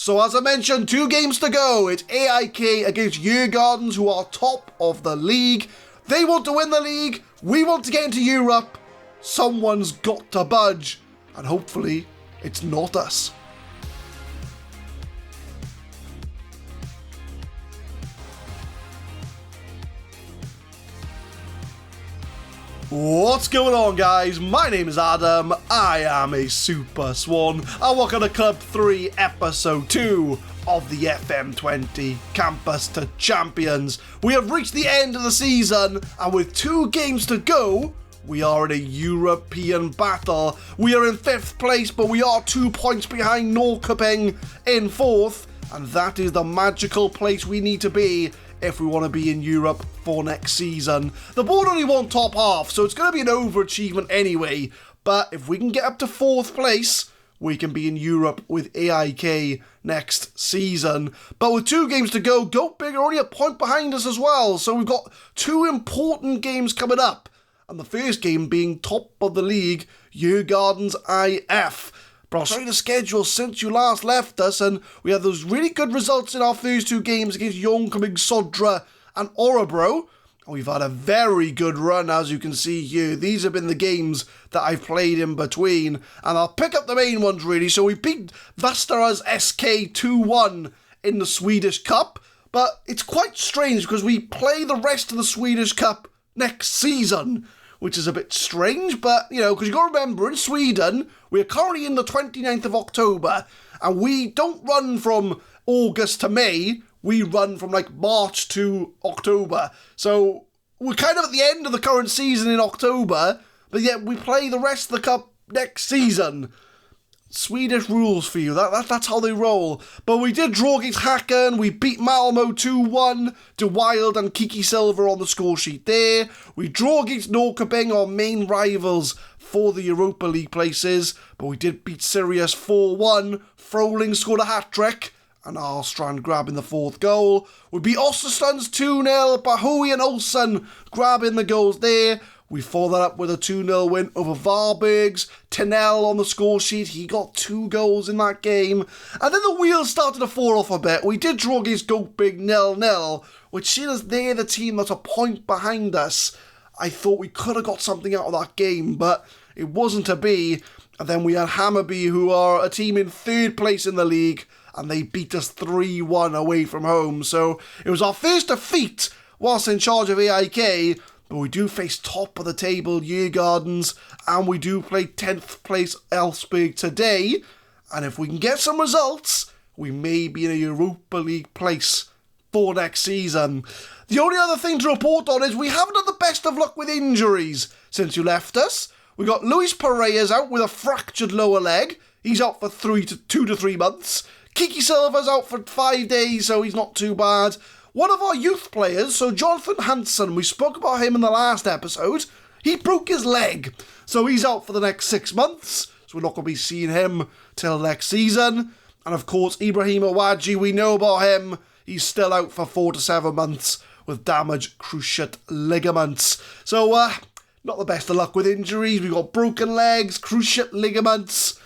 So as I mentioned, 2 games to go. It's AIK against Djurgarden, who are top of the league. They want to win the league. We want to get into Europe. Someone's got to budge. And hopefully, it's not us. What's going on, guys? My name is Adam, I am a Super Swan, and welcome to Club 3, Episode 2 of the FM20 Campus to Champions. We have reached the end of the season, and with 2 games to go, we are in a European battle. We are in 5th place, but we are 2 points behind Norrköping in 4th, and that is the magical place we need to be if we want to be in Europe for next season. The board only won top half, so it's going to be an overachievement anyway, but if we can get up to 4th place, we can be in Europe with AIK next season. But with 2 games to go, Go Big are only a point behind us as well, so we've got 2 important games coming up, and the first game being top of the league, Djurgarden's IF. But I'll show you the schedule since you last left us, and we had those really good results in our first 2 games against Jönköping Södra and Örebro. And we've had a very good run, as you can see here. These have been the games that I've played in between, and I'll pick up the main ones really. So we beat Västerås SK 2-1 in the Swedish Cup, but it's quite strange because we play the rest of the Swedish Cup next season, which is a bit strange, but, you know, because you've got to remember, in Sweden, we're currently in the 29th of October, and we don't run from August to May, we run from, like, March to October. So, we're kind of at the end of the current season in October, but yet we play the rest of the cup next season. Swedish rules for you, that's how they roll. But we did draw against Häcken, we beat Malmo 2-1, De Wild and Kiki Silva on the score sheet there. We draw against Norrköping, our main rivals for the Europa League places, but we did beat Sirius 4-1, Froling scored a hat-trick, and Arstrand grabbing the 4th goal. We beat Ostersunds 2-0, Bahoui and Olsen grabbing the goals there. We followed that up with a 2-0 win over Varbergs. Tenell on the score sheet, he got 2 goals in that game. And then the wheels started to fall off a bit. We did draw against Go Big 0-0, which seeing as they're the team that's a point behind us, I thought we could have got something out of that game, but it wasn't to be. And then we had Hammarby, who are a team in 3rd place in the league, and they beat us 3-1 away from home. So it was our first defeat whilst in charge of AIK, but we do face top of the table Djurgardens, and we do play 10th place Elfsborg today. And if we can get some results, we may be in a Europa League place for next season. The only other thing to report on is we haven't had the best of luck with injuries since you left us. We got Luis Pereira's out with a fractured lower leg. He's out for 2 to 3 months. Kiki Silva's out for 5 days, so he's not too bad. One of our youth players, so Jonathan Hansen, we spoke about him in the last episode, he broke his leg, so he's out for the next 6 months, so we're not going to be seeing him till next season. And of course, Ibrahim Awadji, we know about him, he's still out for 4 to 7 months with damaged cruciate ligaments. So, not the best of luck with injuries. We've got broken legs, cruciate ligaments.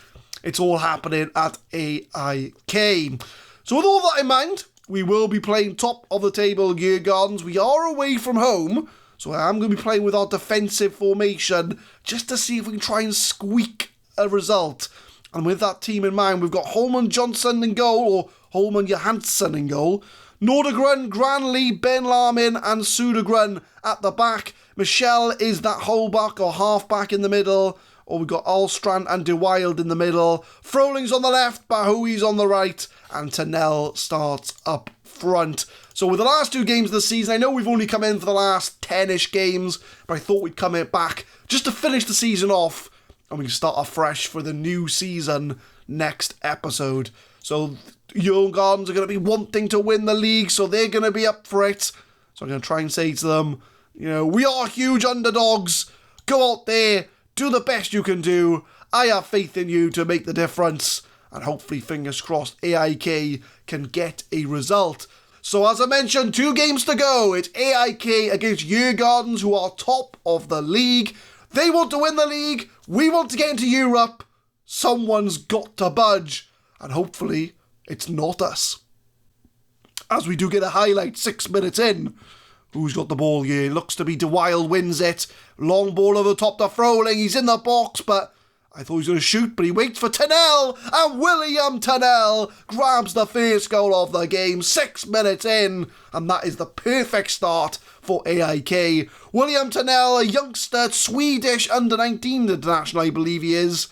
It's all happening at AIK. So with all that in mind, we will be playing top of the table Djurgardens. We are away from home, so I am going to be playing with our defensive formation just to see if we can try and squeak a result. And with that team in mind, we've got Holman Johnson in goal, or Holman Johansson in goal. Nordegren, Granley, Ben Lamin and Sudegren at the back. Michelle is that whole-back or half-back in the middle. Or we've got Allstrand and De Wild in the middle. Froling's on the left, Bahoui's on the right, and Tenell starts up front. So with the last 2 games of the season, I know we've only come in for the last 10-ish games, but I thought we'd come in back just to finish the season off, and we can start afresh for the new season next episode. So Djurgardens are going to be wanting to win the league, so they're going to be up for it. So I'm going to try and say to them, you know, we are huge underdogs. Go out there, do the best you can do. I have faith in you to make the difference. And hopefully, fingers crossed, AIK can get a result. So as I mentioned, 2 games to go. It's AIK against Djurgardens, who are top of the league. They want to win the league. We want to get into Europe. Someone's got to budge. And hopefully, it's not us. As we do get a highlight 6 minutes in. Who's got the ball here? Looks to be De Wild wins it. Long ball over the top to Froling. He's in the box, but I thought he was going to shoot, but he waits for Tunnell. And William Tunnell grabs the first goal of the game 6 minutes in. And that is the perfect start for AIK. William Tunnell, a youngster, Swedish under-19 international, I believe he is.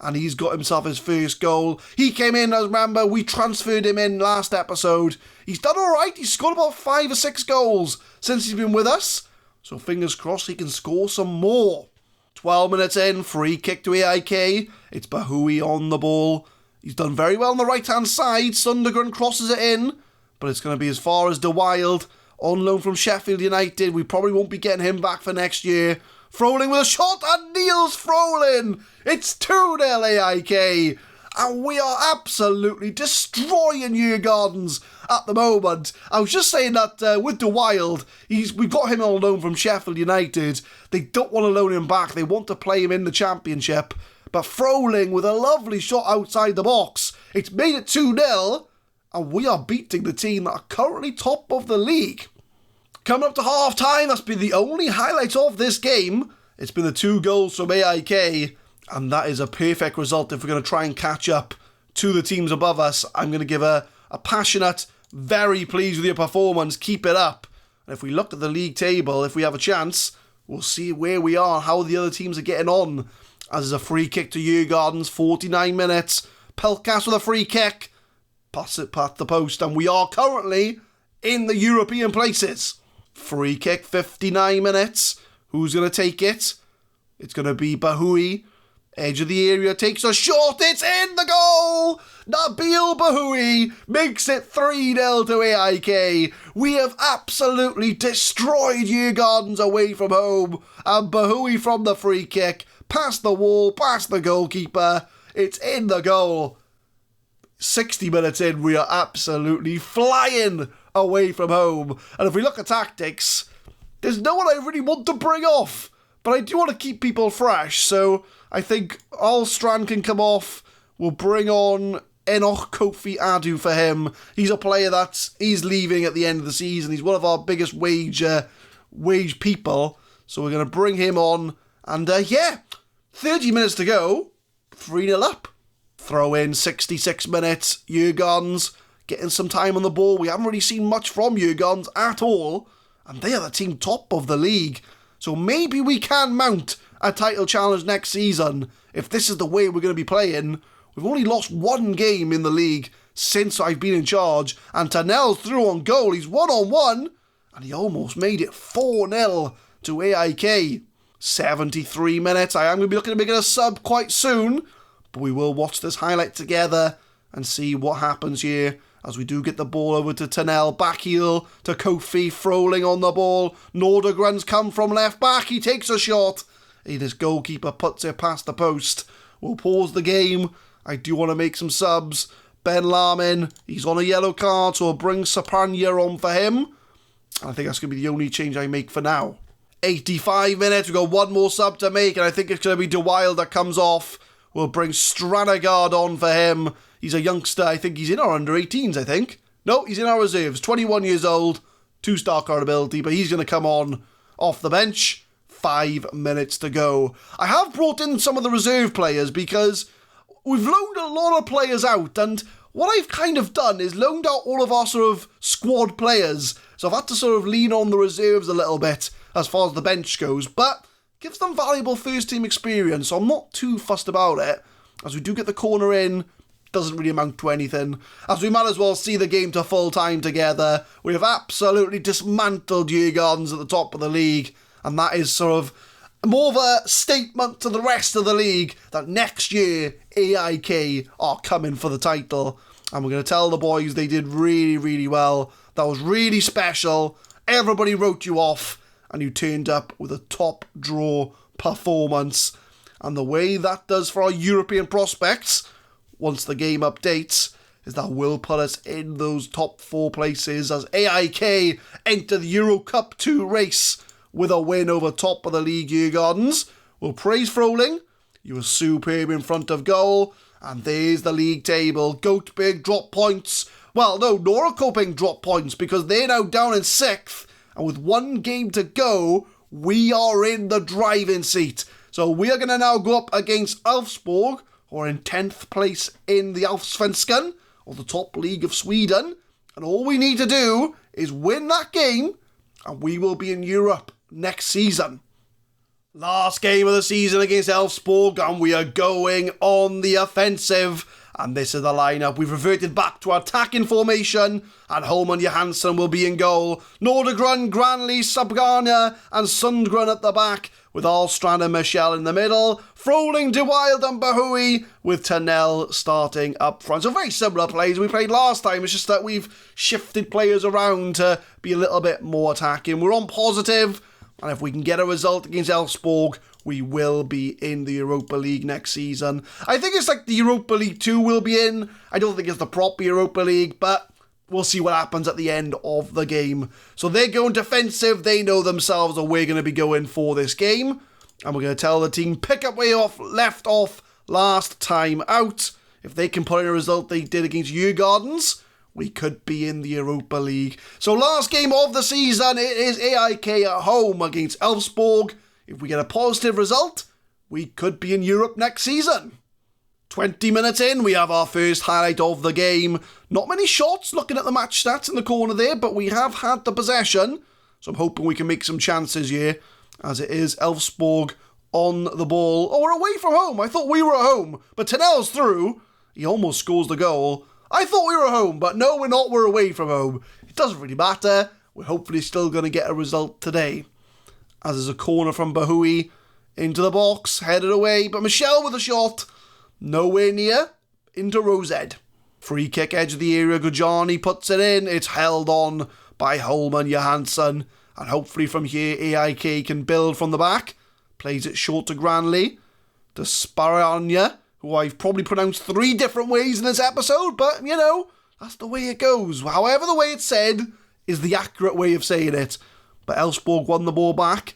And he's got himself his first goal. He came in, as remember, we transferred him in last episode. He's done alright. He's scored about 5 or 6 goals since he's been with us. So fingers crossed he can score some more. 12 minutes in, free kick to AIK. It's Bahoui on the ball. He's done very well on the right-hand side. Sundergren crosses it in. But it's going to be as far as De Wild. On loan from Sheffield United. We probably won't be getting him back for next year. Froling with a shot and Niels Froling. It's 2-0 AIK. And we are absolutely destroying Djurgardens at the moment. I was just saying that with De Wild, we've got him on loan from Sheffield United. They don't want to loan him back. They want to play him in the Championship. But Froling with a lovely shot outside the box. It's made it 2-0. And we are beating the team that are currently top of the league. Coming up to half-time, that's been the only highlight of this game. It's been the 2 goals from AIK. And that is a perfect result if we're going to try and catch up to the teams above us. I'm going to give a passionate, very pleased with your performance, keep it up. And if we look at the league table, if we have a chance, we'll see where we are, how the other teams are getting on. As there's a free kick to Djurgardens, 49 minutes. Pelkas with a free kick. Pass it past the post, and we are currently in the European places. Free kick, 59 minutes. Who's going to take it? It's going to be Bahoui. Edge of the area, takes a shot, it's in the goal! Nabil Bahoui makes it 3-0 to AIK. We have absolutely destroyed Djurgardens away from home. And Bahoui from the free kick, past the wall, past the goalkeeper. It's in the goal. 60 minutes in, we are absolutely flying away from home. And if we look at tactics, there's no one I really want to bring off. But I do want to keep people fresh, so I think Allstrand can come off. We'll bring on Enoch Kofi Adu for him. He's a player he's leaving at the end of the season. He's one of our biggest wage people. So we're going to bring him on. And 30 minutes to go. 3-0 up. Throw in 66 minutes. Djurgardens getting some time on the ball. We haven't really seen much from Djurgardens at all. And they are the team top of the league. So maybe we can mount a title challenge next season if this is the way we're going to be playing. We've only lost 1 game in the league since I've been in charge, and Tunnell's through on goal. He's 1-on-1, and he almost made it 4-0 to AIK. 73 minutes. I am going to be looking at making a sub quite soon, but we will watch this highlight together and see what happens here. As we do get the ball over to Tunnell, back heel to Kofi, Froling on the ball. Nordegren's come from left back, he takes a shot. His goalkeeper puts it past the post. We'll pause the game. I do want to make some subs. Ben Lamin, he's on a yellow card, so I'll bring Sapanya on for him. I think that's going to be the only change I make for now. 85 minutes, we've got 1 more sub to make, and I think it's going to be De Wild that comes off. We'll bring Stranagard on for him. He's a youngster. I think he's in our under-18s, I think. No, he's in our reserves. 21 years old. 2-star card ability, but he's going to come on off the bench. 5 minutes to go. I have brought in some of the reserve players because we've loaned a lot of players out, and what I've kind of done is loaned out all of our sort of squad players. So I've had to sort of lean on the reserves a little bit as far as the bench goes, but gives them valuable first-team experience, so I'm not too fussed about it. As we do get the corner in, doesn't really amount to anything, as we might as well see the game to full time together. We have absolutely dismantled Djurgardens at the top of the league, and that is sort of more of a statement to the rest of the league that next year AIK are coming for the title, and we're going to tell the boys they did really, really well. That was really special. Everybody wrote you off, and you turned up with a top draw performance. And the way that does for our European prospects, once the game updates, is that will put us in those top 4 places as AIK enter the Euro Cup 2 race with a win over top of the league Djurgardens. We'll praise Froling. You were superb in front of goal. And there's the league table. Göteborg drop points. Well, no, Norrköping drop points because they're now down in 6th. And with one game to go, we are in the driving seat. So we are going to now go up against Elfsborg, who are in 10th place in the Allsvenskan, or the top league of Sweden. And all we need to do is win that game, and we will be in Europe next season. Last game of the season against Elfsborg, and we are going on the offensive. And this is the lineup. We've reverted back to our attacking formation, and Holman Johansson will be in goal. Nordegren, Granley, Sabgana, and Sundgren at the back, with Allstrand and Michel in the middle. Froling, De Wild and Bahoui, with Ternell starting up front. So very similar plays we played last time. It's just that we've shifted players around to be a little bit more attacking. We're on positive, and if we can get a result against Elfsborg, we will be in the Europa League next season. I think it's like the Europa League 2 will be in. I don't think it's the proper Europa League, but we'll see what happens at the end of the game. So they're going defensive. They know themselves that we're going to be going for this game. And we're going to tell the team, pick up where you left off last time out. If they can put in a result they did against Djurgardens, we could be in the Europa League. So last game of the season, it is AIK at home against Elfsborg. If we get a positive result, we could be in Europe next season. 20 minutes in, we have our first highlight of the game. Not many shots looking at the match stats in the corner there, but we have had the possession. So I'm hoping we can make some chances here, as it is Elfsborg on the ball. Oh, we're away from home. I thought we were at home, but Ternell's through. He almost scores the goal. I thought we were at home, but no, we're not. We're away from home. It doesn't really matter. We're hopefully still going to get a result today. As there's a corner from Bahoui into the box, headed away, but Michel with a shot, nowhere near, into Rosed. Free kick edge of the area, Gujani puts it in, it's held on by Holman Johansson, and hopefully from here AIK can build from the back, plays it short to Granley, to Sparanja, who I've probably pronounced 3 different ways in this episode, but you know, that's the way it goes. However the way it's said is the accurate way of saying it. But Elfsborg won the ball back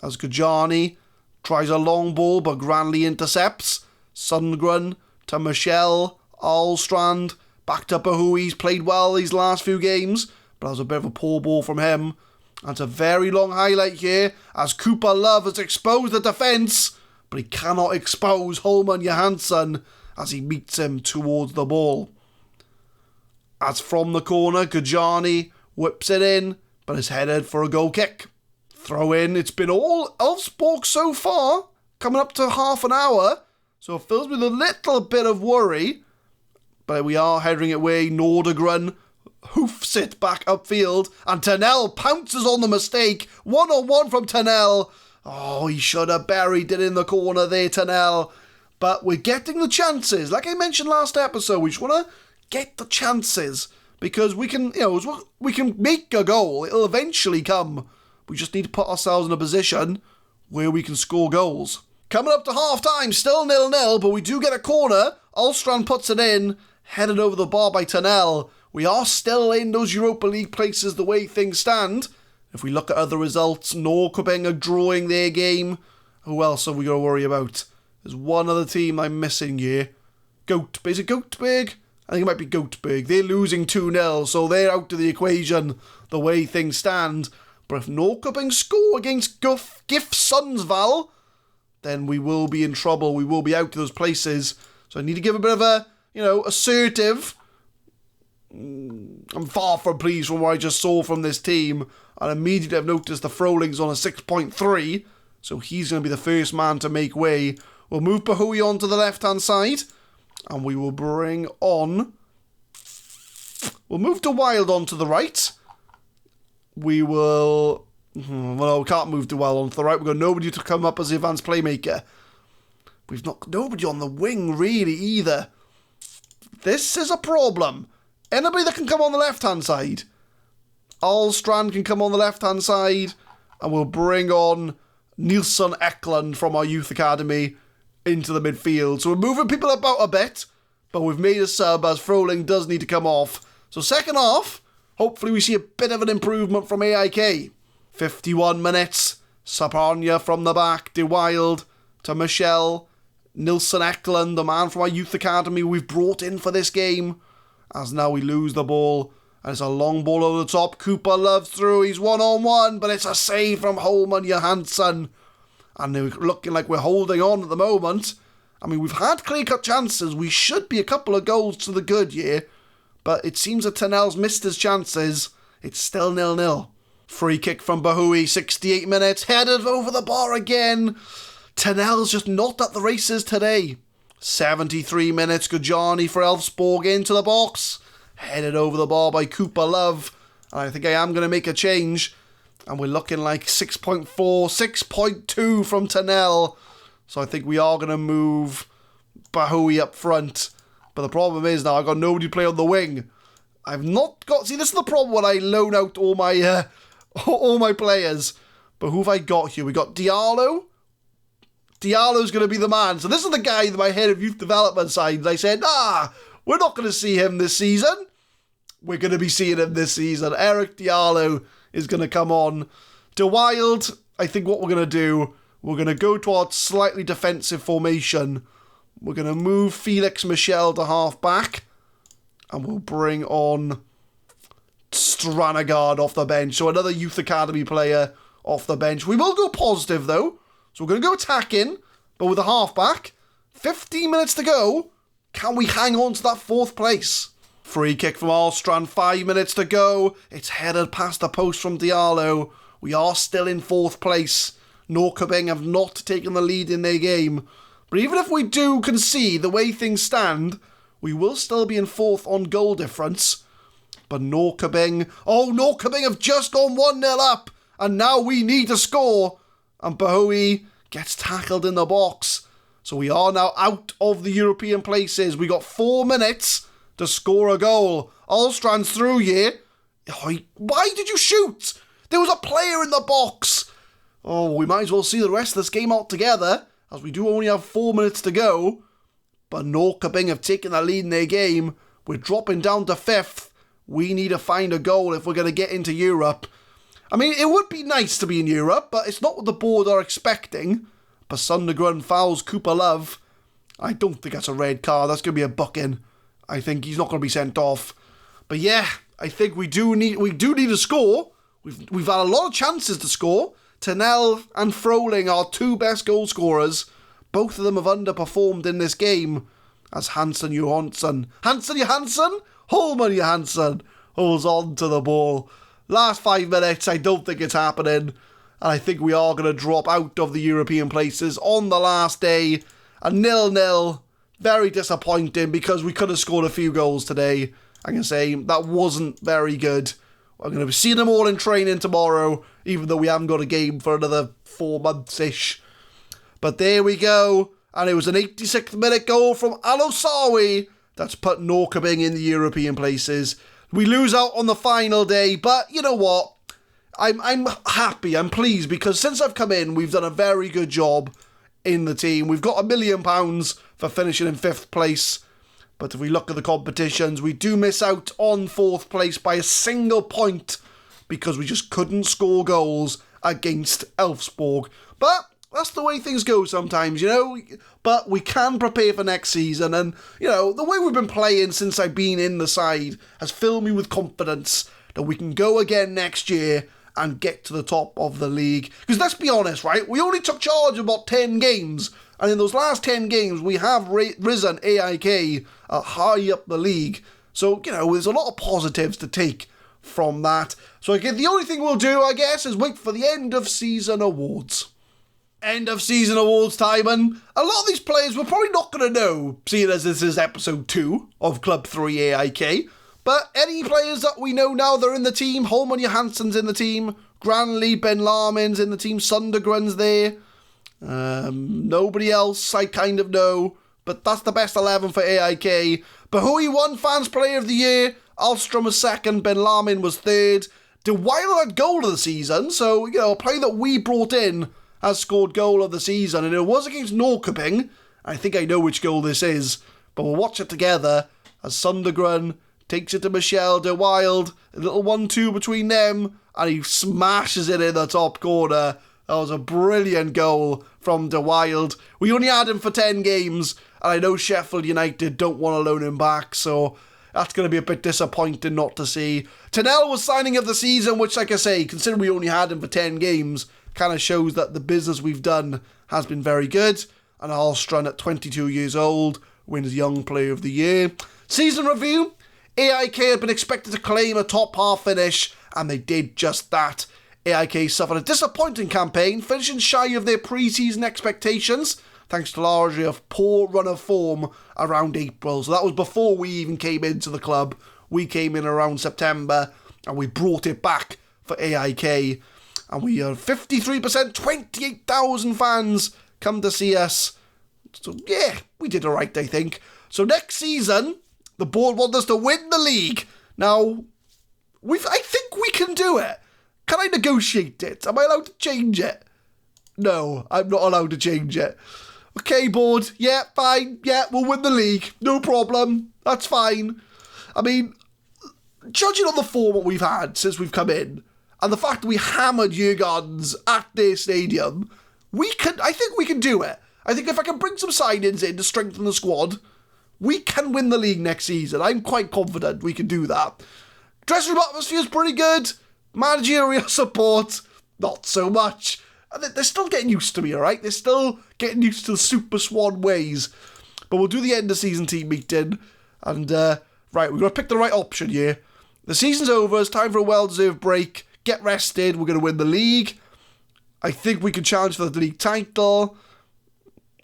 as Gujani tries a long ball, but Granley intercepts. Sundgren to Michel, Allstrand, back to Bahoui. He's played well these last few games, but that was a bit of a poor ball from him. And it's a very long highlight here as Cooper Love has exposed the defence, but he cannot expose Holman Johansson as he meets him towards the ball. As from the corner, Gujani whips it in, but is headed for a goal kick. Throw in. It's been all Elfsborg so far, coming up to half an hour, so it fills me with a little bit of worry, but we are heading it away. Nordegren hoofs it back upfield, and Ternell pounces on the mistake. 1-on-1 from Ternell. Oh, he should have buried it in the corner there, Ternell. But we're getting the chances. Like I mentioned last episode, we just want to get the chances. Because we can, we can make a goal. It'll eventually come. We just need to put ourselves in a position where we can score goals. Coming up to half-time, still 0-0, but we do get a corner. Allstrand puts it in, headed over the bar by Ternell. We are still in those Europa League places the way things stand. If we look at other results, Norrköping are drawing their game. Who else have we got to worry about? There's one other team I'm missing here. Is it Göteborg? I think it might be Göteborg. They're losing 2-0, so they're out of the equation the way things stand. But if Norrköping score against GIF Sundsvall, then we will be in trouble. We will be out of those places. So I need to give a bit of a, assertive. I'm far from pleased from what I just saw from this team. And immediately I've noticed the Froling's on a 6.3. So he's going to be the first man to make way. We'll move Bahoui on to the left-hand side. And we will bring on... We'll move De Wild on to the right. We will... Well, we can't move De Wild on to the right. We've got nobody to come up as the advanced playmaker. We've not nobody on the wing, really, either. This is a problem. Anybody that can come on the left-hand side. Allstrand can come on the left-hand side. And we'll bring on Nilsson Eklund from our youth academy into the midfield. So we're moving people about a bit, but we've made a sub as Froling does need to come off. So second half, hopefully we see a bit of an improvement from AIK. 51 minutes, Saparnia from the back, De Wild to Michel, Nilsson Eklund, the man from our youth academy we've brought in for this game, as now we lose the ball. And it's a long ball over the top. Cooper Love through. He's one-on-one, but it's a save from Holman Johansson. And they're looking like we're holding on at the moment. I mean, we've had clear-cut chances. We should be a couple of goals to the good here. But it seems that Tennell's missed his chances. It's still 0-0. Free kick from Bahoui, 68 minutes. Headed over the bar again. Tennell's just not at the races today. 73 minutes. Gujani for Elfsborg into the box. Headed over the bar by Cooper Love. And I think I am going to make a change. And we're looking like 6.4, 6.2 from Tennell. So I think we are going to move Bahoui up front. But the problem is now I've got nobody to play on the wing. I've not got... See, this is the problem when I loan out all my players. But who have I got here? We got Diallo. Diallo's going to be the man. So this is the guy that my head of youth development signed. I said, we're not going to see him this season. We're going to be seeing him this season. Eric Diallo is going to come on. De Wild, I think what we're going to do, we're going to go to our slightly defensive formation. We're going to move Felix Michel to half-back. And we'll bring on Stranagard off the bench. So another youth academy player off the bench. We will go positive, though. So we're going to go attacking, but with a half-back. 15 minutes to go. Can we hang on to that 4th place? Free kick from Alstrand, 5 minutes to go. It's headed past the post from Diallo. We are still in 4th place. Norrköping have not taken the lead in their game. But even if we do concede the way things stand, we will still be in 4th on goal difference. But Norrköping have just gone 1-0 up. And now we need to score. And Bahoui gets tackled in the box. So we are now out of the European places. We got 4 minutes to score a goal. Alstrand's through here. Why did you shoot? There was a player in the box. Oh, we might as well see the rest of this game altogether, as we do only have 4 minutes to go. But Norrköping have taken the lead in their game. We're dropping down to 5th. We need to find a goal if we're going to get into Europe. I mean, it would be nice to be in Europe, but it's not what the board are expecting. But Sundergren fouls Cooper Love. I don't think that's a red card. That's going to be a booking. I think he's not going to be sent off. But yeah, I think we do need to score. We've had a lot of chances to score. Tennell and Froling are 2 best goal scorers. Both of them have underperformed in this game. As Holman Johansson holds on to the ball. Last 5 minutes, I don't think it's happening. And I think we are going to drop out of the European places on the last day. A 0-0. Very disappointing because we could have scored a few goals today. I can say that wasn't very good. I'm going to be seeing them all in training tomorrow, even though we haven't got a game for another 4 months-ish. But there we go. And it was an 86th minute goal from Alosawi that's put Norrköping in the European places. We lose out on the final day, but you know what? I'm happy, I'm pleased, because since I've come in, we've done a very good job in the team. We've got £1 million for finishing in 5th place. But if we look at the competitions, we do miss out on 4th place by a single point because we just couldn't score goals against Elfsborg. But that's the way things go sometimes, you know. But we can prepare for next season. And, you know, the way we've been playing since I've been in the side has filled me with confidence that we can go again next year and get to the top of the league. Because let's be honest, right? We only took charge of about 10 games. And in those last 10 games, we have risen AIK high up the league. So, you know, there's a lot of positives to take from that. So again, the only thing we'll do, I guess, is wait for the end of season awards. End of season awards time, and a lot of these players we're probably not going to know, seeing as this is episode 2 of Club 3 AIK. But any players that we know now that are in the team, Holman Johansson's in the team, Granley, Ben Lamin's in the team, Sundergren's there. Nobody else I kind of know, but that's the best 11 for AIK. Bahoui won Fans Player of the Year, Alstrom was 2nd, Ben Lamin was 3rd. De Wild had goal of the season, so, you know, a player that we brought in has scored goal of the season, and it was against Norrköping. I think I know which goal this is, but we'll watch it together as Sundergren takes it to Michel De Wild, a little 1-2 between them, and he smashes it in the top corner. That was a brilliant goal from the Wild. We only had him for 10 games, and I know Sheffield United don't want to loan him back, so that's going to be a bit disappointing not to see. Tennell was signing of the season, which, like I say, considering we only had him for 10 games, kind of shows that the business we've done has been very good. And Ahlstrand, at 22 years old, wins Young Player of the Year. Season review. AIK had been expected to claim a top half finish, and they did just that. AIK suffered a disappointing campaign, finishing shy of their pre-season expectations, thanks to largely a poor run of form around April. So that was before we even came into the club. We came in around September, and we brought it back for AIK. And we are 53%, 28,000 fans come to see us. So yeah, we did alright, I think. So next season, the board want us to win the league. Now, I think we can do it. Can I negotiate it? Am I allowed to change it? No, I'm not allowed to change it. Okay, board. Yeah, fine. Yeah, we'll win the league. No problem. That's fine. I mean, judging on the form that we've had since we've come in, and the fact that we hammered Djurgardens at their stadium, I think we can do it. I think if I can bring some signings in to strengthen the squad, we can win the league next season. I'm quite confident we can do that. Dressing room atmosphere is pretty good. Managerial support, not so much. And they're still getting used to me, alright? They're still getting used to the Super Swan ways. But we'll do the end of season team meeting. And, right, we've got to pick the right option here. The season's over. It's time for a well-deserved break. Get rested. We're going to win the league. I think we can challenge for the league title.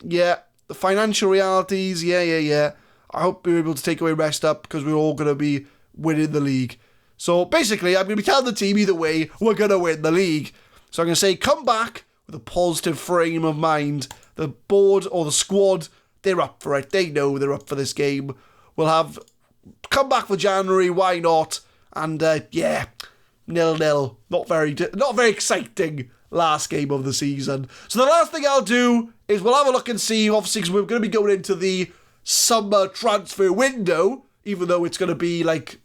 Yeah. The financial realities. Yeah. I hope we're able to take away rest up because we're all going to be winning the league. So basically, I'm going to be telling the team either way, we're going to win the league. So I'm going to say, come back with a positive frame of mind. The board or the squad, they're up for it. They know they're up for this game. We'll have come back for January. Why not? And yeah, 0-0. Not very exciting last game of the season. So the last thing I'll do is we'll have a look and see. Obviously, because we're going to be going into the summer transfer window, even though it's going to be like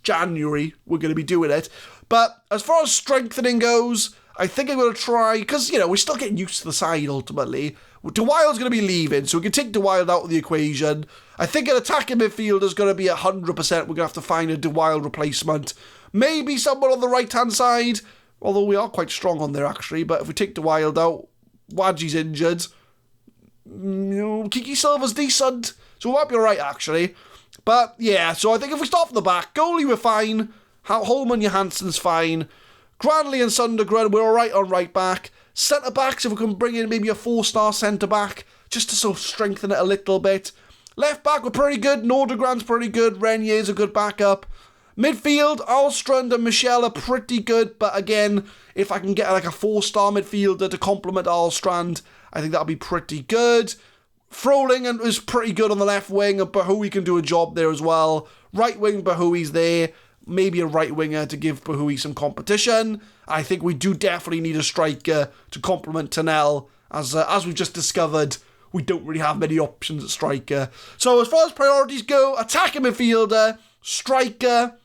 January, we're going to be doing it. But as far as strengthening goes, I think I'm going to try, because, we're still getting used to the side ultimately. De Wild's going to be leaving, so we can take De Wild out of the equation. I think an attacking midfielder is going to be 100%. We're going to have to find a De Wild replacement. Maybe someone on the right-hand side, although we are quite strong on there actually. But if we take De Wild out, Wadji's injured. Kiki Silva's decent, so we might be alright actually. But yeah, so I think if we start from the back, goalie we're fine. Holman Johansson's fine. Granley and Sundergren, we're alright on right back. Centre backs, if we can bring in maybe a 4-star centre back, just to sort of strengthen it a little bit. Left back, we're pretty good. Nordegren's pretty good. Renier's a good backup. Midfield, Ahlstrand and Michel are pretty good, but again, if I can get like a 4-star midfielder to complement Ahlstrand, I think that'll be pretty good. Froling is pretty good on the left wing, and Bahoui can do a job there as well. Right wing, Bahoui's there. Maybe a right winger to give Bahoui some competition. I think we do definitely need a striker to complement Tennell. As we've just discovered, we don't really have many options at striker. So as far as priorities go, attacking midfielder, striker,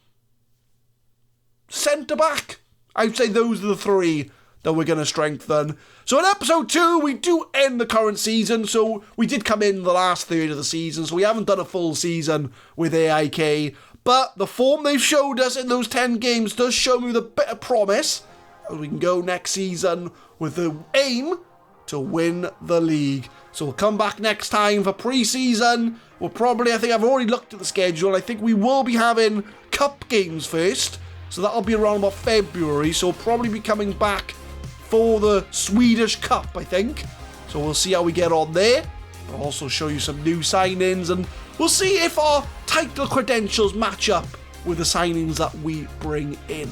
centre-back. I'd say those are the three that we're going to strengthen. So in episode 2, we do end the current season. So we did come in the last third of the season, so we haven't done a full season with AIK. But the form they've showed us in those 10 games does show me with a bit of promise. And we can go next season with the aim to win the league. So we'll come back next time for pre-season. We'll probably, I think I've already looked at the schedule. I think we will be having cup games first. So that'll be around about February. So we'll probably be coming back for the Swedish Cup, I think. So we'll see how we get on there. I'll also show you some new signings, and we'll see if our title credentials match up with the signings that we bring in.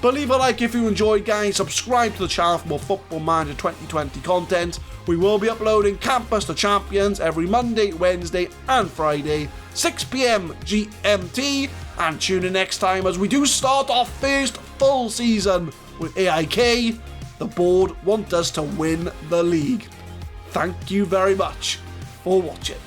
But leave a like if you enjoyed, guys. Subscribe to the channel for more Football Manager 2020 content. We will be uploading Campus to Champions every Monday, Wednesday and Friday, 6 PM GMT. And tune in next time as we do start our first full season with AIK. The board want us to win the league. Thank you very much for watching.